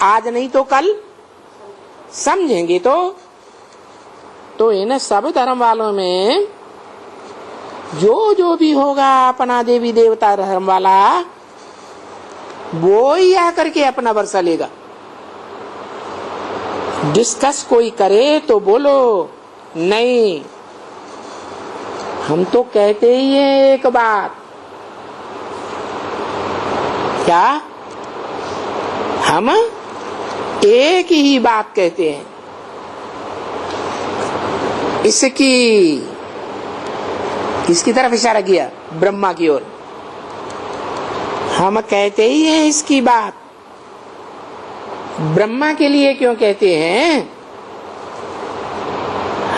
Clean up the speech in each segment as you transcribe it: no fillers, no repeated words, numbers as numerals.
आज नहीं तो कल समझेंगे। तो इन सब धर्म वालों में जो भी होगा अपना देवी देवता धर्म वाला, वो ही आकर के अपना वर्षा लेगा। डिस्कस कोई करे तो बोलो नहीं, हम तो कहते ही हैं एक बात। क्या? हम एक ही बात कहते हैं। किसकी तरफ इशारा किया? ब्रह्मा की ओर। हम कहते ही हैं इसकी बात। ब्रह्मा के लिए क्यों कहते हैं?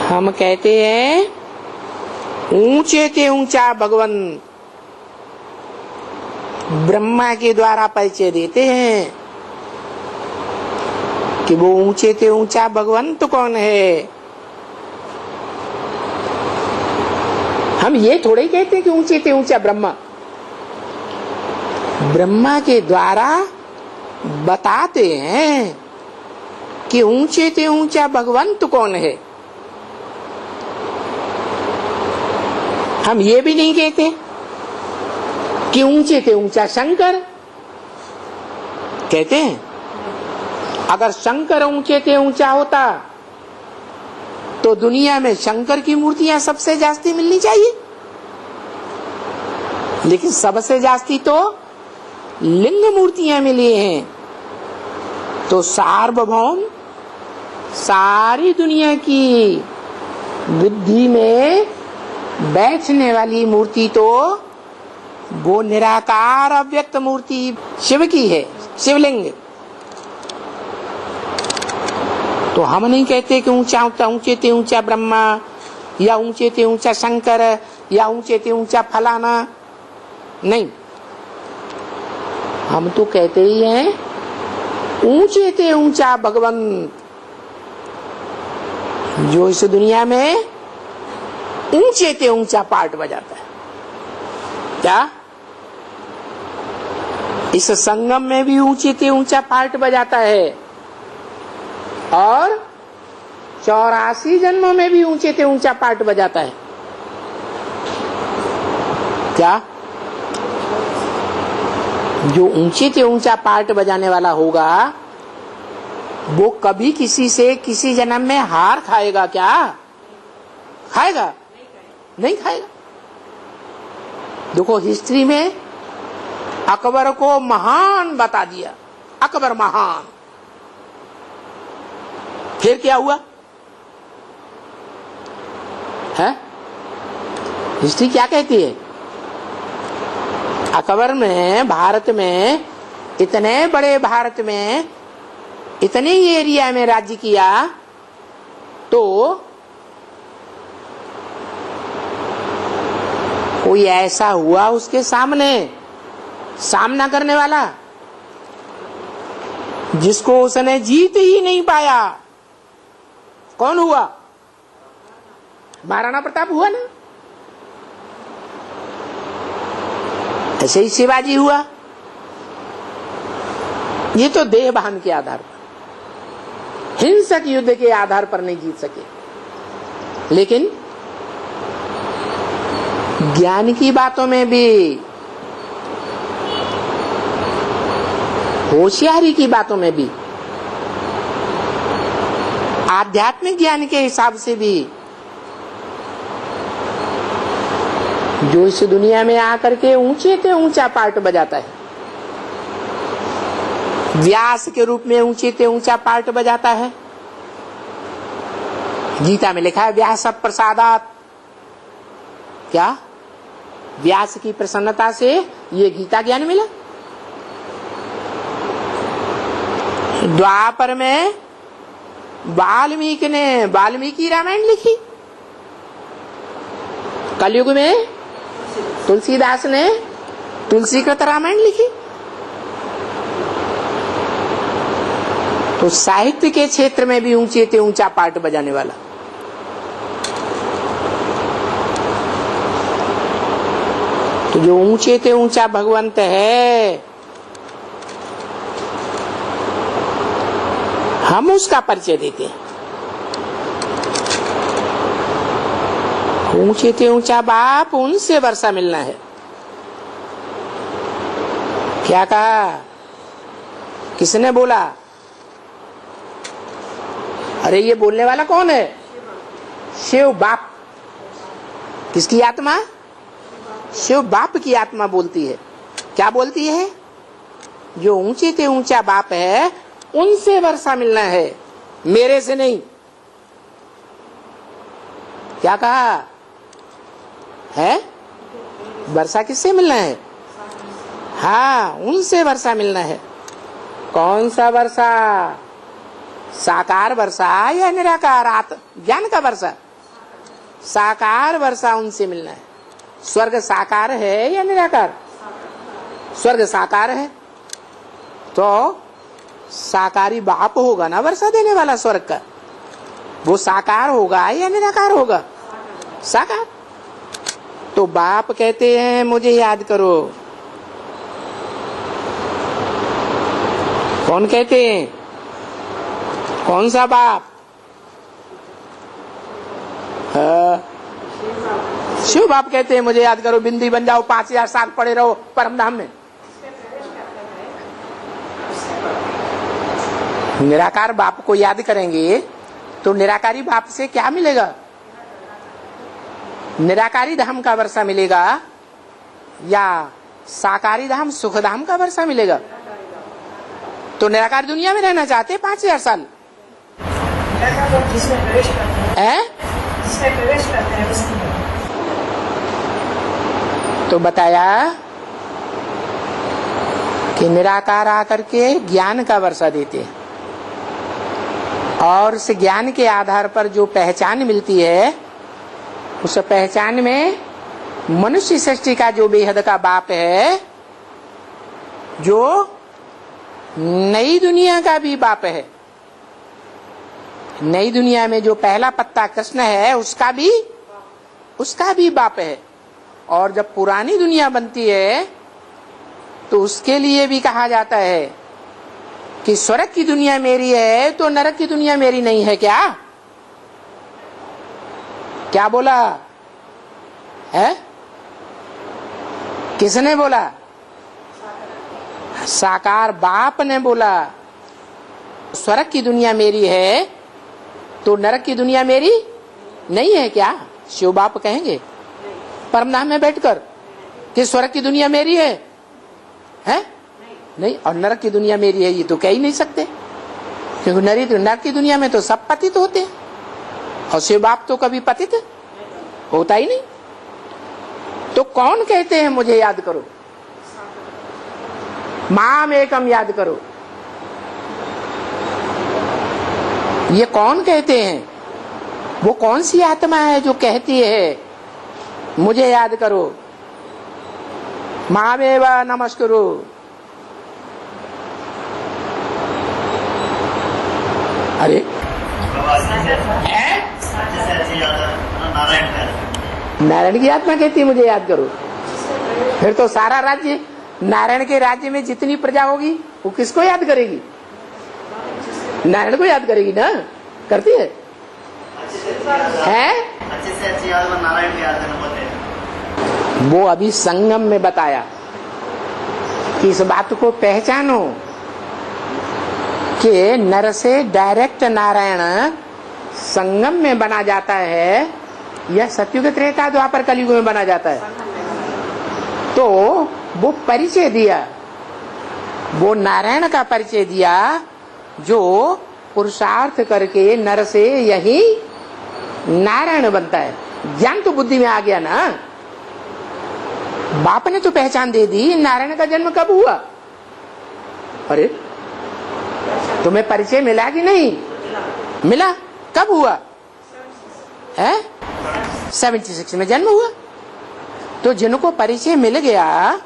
हम कहते हैं ऊंचे ते ऊंचा भगवान ब्रह्मा के द्वारा परिचय देते हैं कि वो ऊंचे ते ऊंचा भगवंत कौन है। हम ये थोड़े ही कहते हैं कि ऊंचे ते ऊंचा ब्रह्मा। ब्रह्मा के द्वारा बताते हैं कि ऊंचे ते ऊंचा भगवंत कौन है। हम ये भी नहीं कहते कि ऊंचे ते ऊंचा शंकर। कहते हैं अगर शंकर ऊंचे ते ऊंचा होता तो दुनिया में शंकर की मूर्तियां सबसे जास्ती मिलनी चाहिए, लेकिन सबसे जास्ती तो लिंग मूर्तियां मिली हैं। तो सार्वभौम सारी दुनिया की बुद्धि में बैठने वाली मूर्ति तो वो निराकार अव्यक्त मूर्ति शिव की है, शिवलिंग। तो हम नहीं कहते कि ऊंचे ते ऊंचा ब्रह्मा या ऊंचे ते ऊंचा शंकर या ऊंचे ते ऊंचा फलाना, नहीं। हम तो कहते ही हैं ऊंचे ते ऊंचा भगवंत, जो इस दुनिया में ऊंचे ते ऊंचा पार्ट बजाता है। क्या? इस संगम में भी ऊंचे ते ऊंचा पार्ट बजाता है और 84 जन्मों में भी ऊंचे ते ऊंचा पार्ट बजाता है। क्या? जो ऊंचे ते ऊंचा पार्ट बजाने वाला होगा वो कभी किसी से किसी जन्म में हार खाएगा क्या? खाएगा? नहीं खाएगा। देखो हिस्ट्री में अकबर को महान बता दिया, अकबर महान। फिर क्या हुआ है? हिस्ट्री क्या कहती है? अकबर में भारत में इतने बड़े भारत में इतने ही एरिया में राज्य किया तो कोई ऐसा हुआ उसके सामने सामना करने वाला जिसको उसने जीत ही नहीं पाया। कौन हुआ? महाराणा प्रताप हुआ ना। ऐसे ही शिवाजी हुआ। ये तो देहभान के आधार पर, हिंसक युद्ध के आधार पर नहीं जीत सके। लेकिन ज्ञान की बातों में भी, होशियारी की बातों में भी, आध्यात्मिक ज्ञान के हिसाब से भी जो इस दुनिया में आकर के ऊंचे ते ऊंचा पार्ट बजाता है, व्यास के रूप में ऊंचे ते ऊंचा पार्ट बजाता है। गीता में लिखा है व्यास प्रसादात। क्या? व्यास की प्रसन्नता से ये गीता ज्ञान मिला। द्वापर में वाल्मीकि ने वाल्मीकि रामायण लिखी, कलयुग में तुलसीदास ने तुलसीकृत रामायण लिखी। तो साहित्य के क्षेत्र में भी ऊंचे ते ऊंचा पार्ट बजाने वाला। तो जो ऊंचे ते ऊंचा भगवंत है हम उसका परिचय देते हैं। ऊंचे से ऊंचा बाप, उनसे वर्षा मिलना है। क्या कहा? किसने बोला? अरे ये बोलने वाला कौन है? शिव बाप। किसकी आत्मा? शिव बाप की आत्मा बोलती है। क्या बोलती है? जो ऊंचे से ऊंचा बाप है उनसे वर्षा मिलना है, मेरे से नहीं। क्या कहा है? वर्षा किससे मिलना है? हाँ, उनसे वर्षा मिलना है। कौन सा वर्षा? साकार वर्षा या निराकार ज्ञान का वर्षा? साकार वर्षा उनसे मिलना है। स्वर्ग साकार है या निराकार? स्वर्ग साकार है, तो साकारी बाप होगा ना वर्षा देने वाला स्वर्ग का। वो साकार होगा या निराकार होगा? साकार। तो बाप कहते हैं मुझे याद करो। कौन कहते हैं? कौन सा बाप? शिव बाप कहते हैं मुझे याद करो, बिंदी बन जाओ, 5000 साल पड़े रहो परम धाम में। निराकार बाप को याद करेंगे तो निराकारी बाप से क्या मिलेगा? निराकारी धाम का वर्षा मिलेगा या साकारी धाम सुख धाम का वर्षा मिलेगा? तो निराकार दुनिया में रहना चाहते 5000 साल है? तो बताया कि निराकार आकर के ज्ञान का वर्षा देते हैं और उस ज्ञान के आधार पर जो पहचान मिलती है उस पहचान में मनुष्य सृष्टि का जो बेहद का बाप है, जो नई दुनिया का भी बाप है, नई दुनिया में जो पहला पत्ता कृष्ण है उसका भी बाप है। और जब पुरानी दुनिया बनती है तो उसके लिए भी कहा जाता है कि स्वर्ग की दुनिया मेरी है तो नरक की दुनिया मेरी नहीं है। क्या बोला है? किसने बोला? साकार बाप ने बोला स्वर्ग की दुनिया मेरी है तो नरक की दुनिया मेरी नहीं है। क्या शिव बाप कहेंगे परमधाम में बैठकर कि स्वर्ग की दुनिया मेरी है? नहीं। और नरक की दुनिया मेरी है ये तो कह ही नहीं सकते, क्योंकि नरक की दुनिया में तो सब पतित होते हैं और शिव बाप तो कभी पतित होता ही नहीं। तो कौन कहते हैं मुझे याद करो? माम एकम याद करो। ये कौन कहते हैं? वो कौन सी आत्मा है जो कहती है मुझे याद करो? मामेव नमस्कुरु। अरे नारायण की आत्मा कहती है मुझे याद करो। फिर तो सारा राज्य, नारायण के राज्य में जितनी प्रजा होगी वो किसको याद करेगी? नारायण को याद करेगी ना। करती है? अच्छे से अच्छी याद नारायण की याद करना पड़ते हैं। वो अभी संगम में बताया कि इस बात को पहचानो कि नर से डायरेक्ट नारायण संगम में बना जाता है या सतयुग त्रेता द्वापर कलयुग में बना जाता है। तो वो परिचय दिया, वो नारायण का परिचय दिया जो पुरुषार्थ करके नर से यही नारायण बनता है। ज्ञान तो बुद्धि में आ गया ना। बाप ने तो पहचान दे दी। नारायण का जन्म कब हुआ? अरे तुम्हें परिचय मिला कि नहीं मिला? कब हुआ है? 76 में जन्म हुआ। तो जिनको परिचय मिल गया,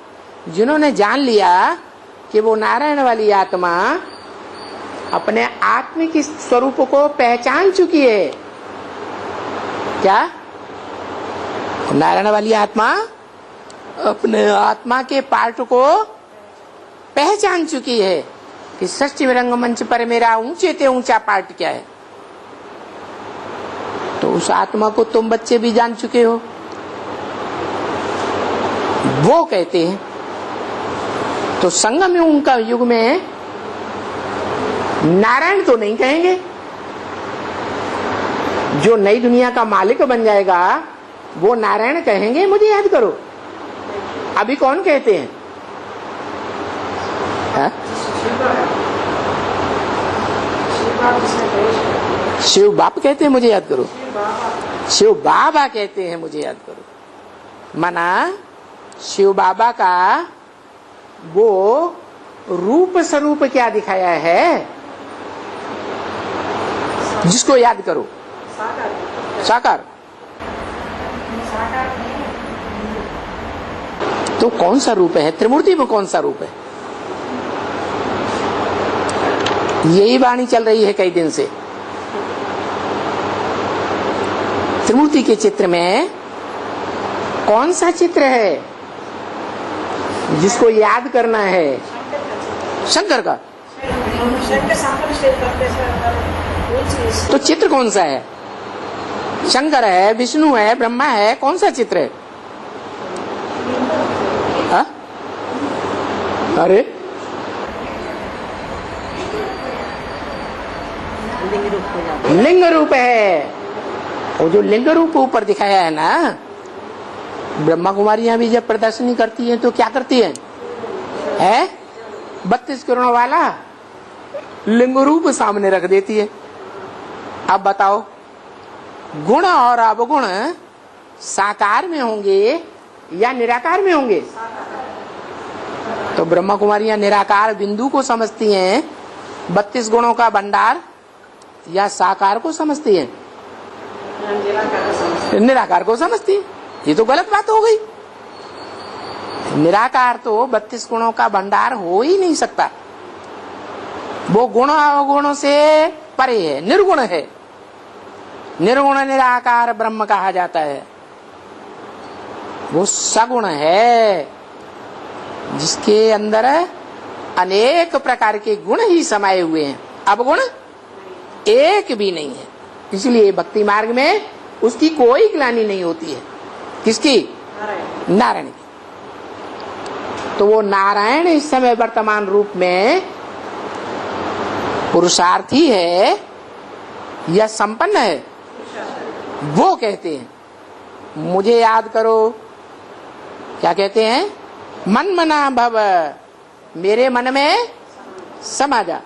जिन्होंने जान लिया कि वो नारायण वाली आत्मा अपने आत्मिक स्वरूप को पहचान चुकी है। क्या? नारायण वाली आत्मा अपने आत्मा के पार्ट को पहचान चुकी है कि षष्ठी रंगमंच पर मेरा ऊंचे से ऊंचा पार्ट क्या है, तो उस आत्मा को तुम बच्चे भी जान चुके हो। वो कहते हैं, तो संगम युग का युग में नारायण तो नहीं कहेंगे, जो नई दुनिया का मालिक बन जाएगा वो नारायण कहेंगे मुझे याद करो। अभी कौन कहते हैं? हा? शिव बाप कहते हैं मुझे याद करो, शिव बाबा कहते हैं मुझे याद करो। माना शिव बाबा का वो रूप स्वरूप क्या दिखाया है जिसको याद करो? साकार। तो कौन सा रूप है? त्रिमूर्ति में कौन सा रूप है? यही वाणी चल रही है कई दिन से। त्रिमूर्ति के चित्र में कौन सा चित्र है जिसको याद करना है? शंकर का। तो चित्र कौन सा है? शंकर है, विष्णु है, ब्रह्मा है, कौन सा चित्र है? हा? अरे लिंग रूप है। वो जो लिंग रूप ऊपर दिखाया है ना, ब्रह्मा कुमारियां भी जब प्रदर्शनी करती हैं तो क्या करती हैं? 32 करोड़ वाला लिंग रूप सामने रख देती है। अब बताओ, गुण और अवगुण साकार में होंगे या निराकार में होंगे? तो ब्रह्मा कुमारियां निराकार बिंदु को समझती हैं, 32 गुणों का भंडार, या साकार को समझती हैं? निराकार को समझती है। ये तो गलत बात हो गई। निराकार तो 32 गुणों का भंडार हो ही नहीं सकता। वो गुण अवगुणों से परे है, निर्गुण है। निर्गुण निराकार ब्रह्म कहा जाता है। वो सगुण है जिसके अंदर अनेक प्रकार के गुण ही समाये हुए हैं, अवगुण एक भी नहीं है। इसलिए भक्ति मार्ग में उसकी कोई ग्लानि नहीं होती है। किसकी? नारायण की। तो वो नारायण इस समय वर्तमान रूप में पुरुषार्थी है या संपन्न है? वो कहते हैं मुझे याद करो। क्या कहते हैं? मन मना भव, मेरे मन में समा जा।